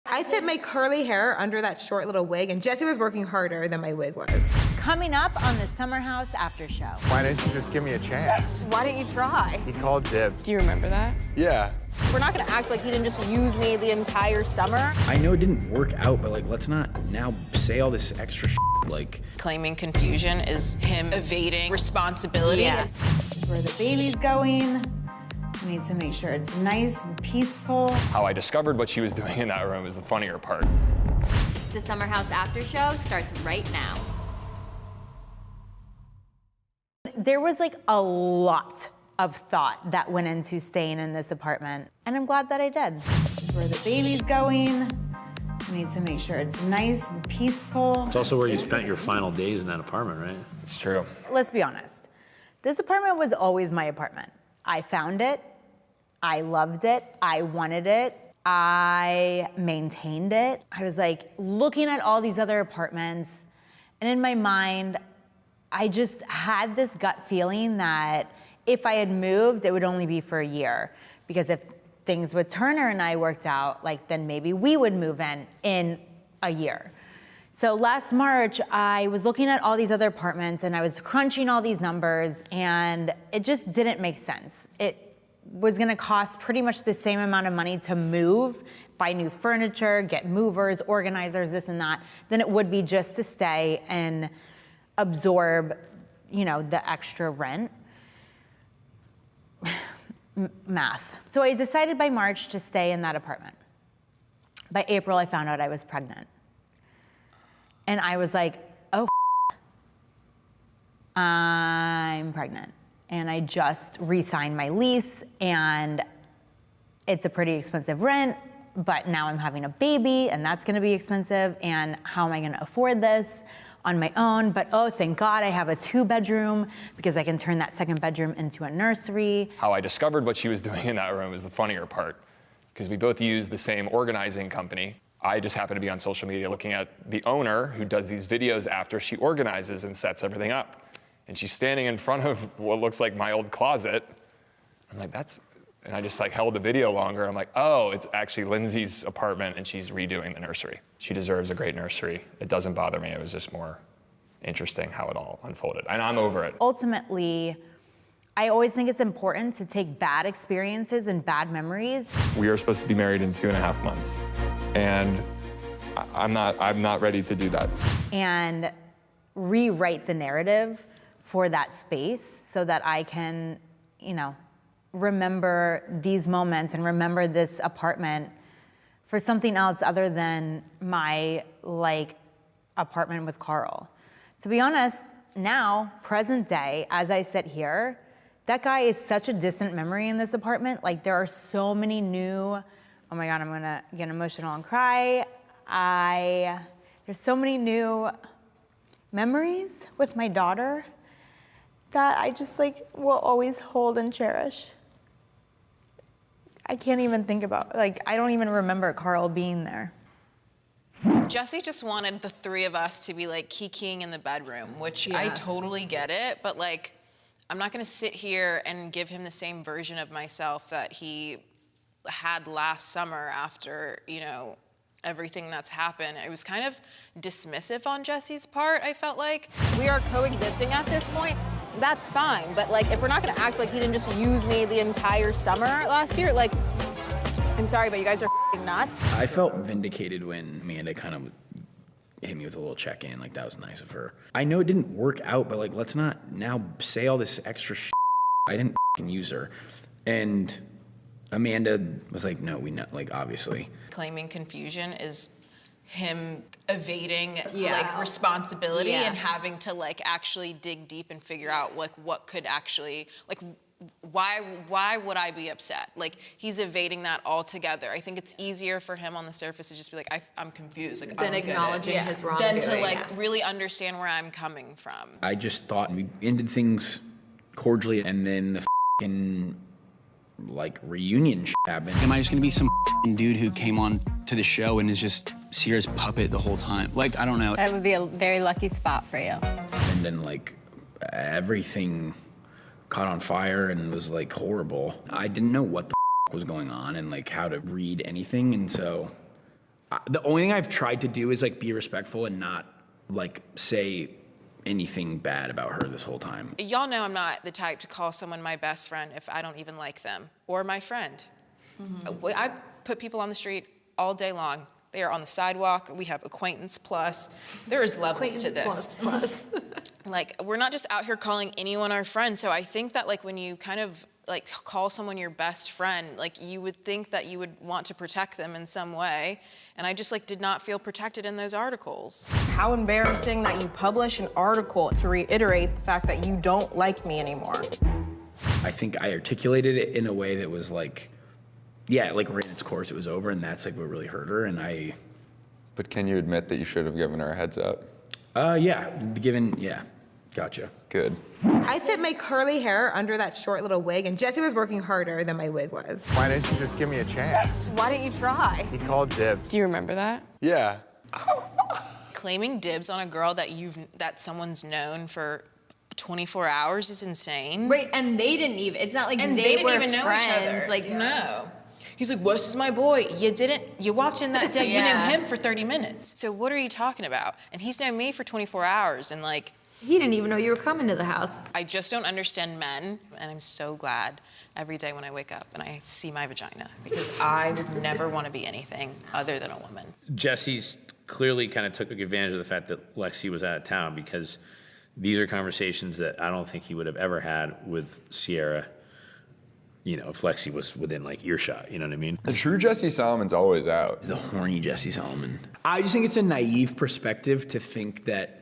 I fit my curly hair under that short little wig, and Jesse was working harder than my wig was. Coming up on the Summer House After Show. Why didn't you just give me a chance? Why didn't you try? He called dibs. Do you remember that? Yeah. We're not gonna act like he didn't just use me the entire summer. I know it didn't work out, but like, let's not now say all this extra like. Claiming confusion is him evading responsibility. Yeah. Where the baby's going. We need to make sure it's nice and peaceful. How I discovered what she was doing in that room is the funnier part. The Summer House After Show starts right now. There was like a lot of thought that went into staying in this apartment, and I'm glad that I did. Where the baby's going. We need to make sure it's nice and peaceful. It's also where you spent your final days in that apartment, right? It's true. Let's be honest. This apartment was always my apartment. I found it, I loved it, I wanted it, I maintained it. I was like looking at all these other apartments, and in my mind, I just had this gut feeling that if I had moved, it would only be for a year. Because if things with Turner and I worked out, like then maybe we would move in a year. So last March, I was looking at all these other apartments and I was crunching all these numbers, and it just didn't make sense. It was gonna cost pretty much the same amount of money to move, buy new furniture, get movers, organizers, this and that, than it would be just to stay and absorb, you know, the extra rent. Math. So I decided by March to stay in that apartment. By April, I found out I was pregnant. And I was like, oh, I'm pregnant. And I just re-signed my lease, and it's a pretty expensive rent, but now I'm having a baby, and that's gonna be expensive, and how am I gonna afford this on my own? But oh, thank God I have a 2-bedroom, because I can turn that 2nd bedroom into a nursery. How I discovered what she was doing in that room is the funnier part, because we both use the same organizing company. I just happen to be on social media looking at the owner who does these videos after she organizes and sets everything up. And she's standing in front of what looks like my old closet. I'm like, and I just like held the video longer. I'm like, oh, it's actually Lindsay's apartment and she's redoing the nursery. She deserves a great nursery. It doesn't bother me. It was just more interesting how it all unfolded. And I'm over it. Ultimately, I always think it's important to take bad experiences and bad memories. We are supposed to be married in 2.5 months. And I'm not ready to do that. And rewrite the narrative for that space so that I can, you know, remember these moments and remember this apartment for something else other than my like apartment with Carl. To be honest, now, present day, as I sit here, that guy is such a distant memory in this apartment. Like there are so many new, oh my God, I'm gonna get emotional and cry. There's so many new memories with my daughter that I just like will always hold and cherish. I can't even think about, like, I don't even remember Carl being there. Jesse just wanted the 3 of us to be like kikiing in the bedroom, which I totally get it, but like, I'm not gonna sit here and give him the same version of myself that he had last summer after, you know, everything that's happened. It was kind of dismissive on Jesse's part, I felt like. We are coexisting at this point. That's fine, but like, if we're not gonna act like he didn't just use me the entire summer last year, like, I'm sorry, but you guys are f***ing nuts. I felt vindicated when Amanda kind of hit me with a little check-in. Like, that was nice of her. I know it didn't work out, but like, let's not now say all this extra shit. I didn't f***ing use her. And Amanda was like, no, we know, like, obviously. Claiming confusion is him evading like responsibility and having to like actually dig deep and figure out like what could actually, like, why would I be upset? Like, he's evading that altogether. I think it's easier for him on the surface to just be like, I'm confused. Like, Than acknowledging his wrongdoing. Than to like really understand where I'm coming from. I just thought we ended things cordially, and then the f***ing like reunion shit happened. Am I just gonna be some dude who came on to the show and is just Ciara's puppet the whole time? Like, I don't know. That would be a very lucky spot for you. And then like everything caught on fire and was like horrible. I didn't know what the was going on and like how to read anything, and so The only thing I've tried to do is like be respectful and not like say anything bad about her this whole time. Y'all know I'm not the type to call someone my best friend if I don't even like them, or my friend. I put people on the street all day long. They are on the sidewalk. We have acquaintance plus. There is levels to this. Plus. Like, we're not just out here calling anyone our friend. So I think that like when you kind of like call someone your best friend, like you would think that you would want to protect them in some way. And I just like did not feel protected in those articles. How embarrassing that you publish an article to reiterate the fact that you don't like me anymore. I think I articulated it in a way that was like, yeah, like ran its course, it was over, and that's like what really hurt her, and I... But can you admit that you should have given her a heads up? Yeah, gotcha. Good. I fit my curly hair under that short little wig, and Jesse was working harder than my wig was. Why didn't you just give me a chance? Why didn't you try? He called dibs. Do you remember that? Yeah. Claiming dibs on a girl that someone's known for 24 hours is insane. Right, and they didn't even, it's not like And they didn't were even know friends. each other. Like, no. He's like, Wes is my boy. You walked in that day, you knew him for 30 minutes. So what are you talking about? And he's known me for 24 hours, and like... He didn't even know you were coming to the house. I just don't understand men, and I'm so glad every day when I wake up and I see my vagina, because I would never want to be anything other than a woman. Jesse's clearly kind of took advantage of the fact that Lexi was out of town, because these are conversations that I don't think he would have ever had with Ciara, you know, if Lexi was within like earshot, you know what I mean? The true Jesse Solomon's always out. The horny Jesse Solomon. I just think it's a naive perspective to think that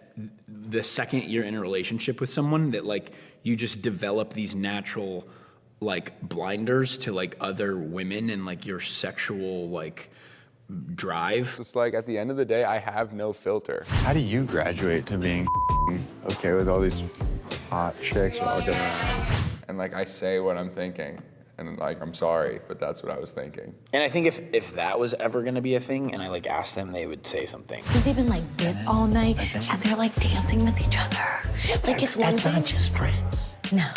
the second you're in a relationship with someone that like you just develop these natural like blinders to like other women and like your sexual like drive. It's like at the end of the day, I have no filter. How do you graduate to being okay with all these hot chicks walking around? And like I say what I'm thinking. And like, I'm sorry, but that's what I was thinking. And I think if that was ever gonna be a thing and I like asked them, they would say something. They've been like this all night and they're like dancing with each other. Like it's one thing. Not just friends. No.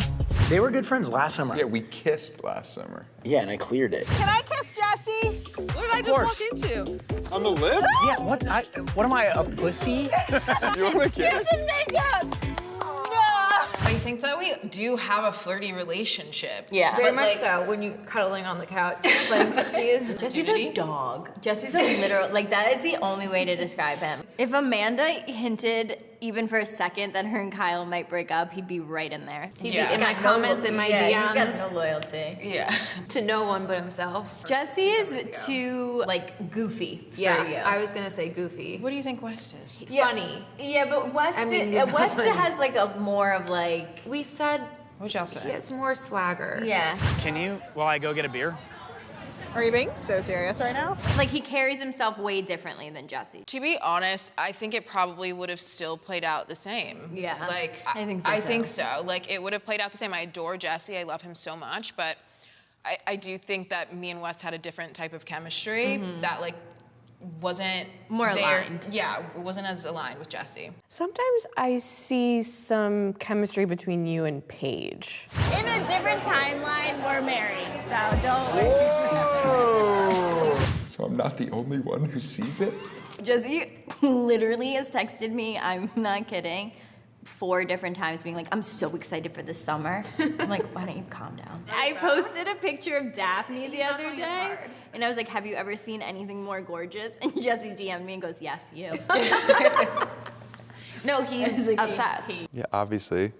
They were good friends last summer. Yeah, we kissed last summer. Yeah, and I cleared it. Can I kiss Jesse? What did I just walk into? On the lip? Yeah, what am I, a pussy? You want to kiss? Kiss and makeup! I think that we do have a flirty relationship. Yeah. Very but much like, so, when you cuddling on the couch, playing footsies. Jesse's Nudity? a dog. Jesse's a literal, like that is the only way to describe him. If Amanda hinted even for a second that her and Kyle might break up, he'd be right in there. He'd Yeah. be In my comments, in my DMs. He's got no loyalty. Yeah. To no one but himself. Jesse is too, like, goofy for you. I was gonna say goofy. What do you think West is? Funny. Yeah, but West, I mean, West funny. has like a more of like, We said What'd y'all say? he has more swagger. yeah. Can you, while I go get a beer? Are you being so serious right now? Like he carries himself way differently than Jesse. To be honest, I think it probably would have still played out the same. Yeah. Like, I think so, I too. think so. Like, it would have played out the same. I adore Jesse. I love him so much. But I do think that me and Wes had a different type of chemistry that, like, wasn't More there. aligned. Yeah, it wasn't as aligned with Jesse. Sometimes I see some chemistry between you and Paige. In a different timeline, we're married, so don't worry. So I'm not the only one who sees it? Jesse literally has texted me, I'm not kidding, 4 different times being like, I'm so excited for this summer. I'm like, why don't you calm down? I posted a picture of Daphne the other day, and I was like, have you ever seen anything more gorgeous? And Jesse DM'd me and goes, yes, you. No, he's like, obsessed. Yeah, obviously.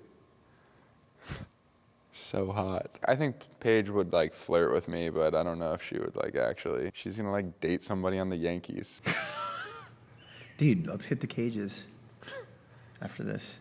So hot. I think Paige would like flirt with me, but I don't know if she would like actually. She's gonna like date somebody on the Yankees. Dude, let's hit the cages after this.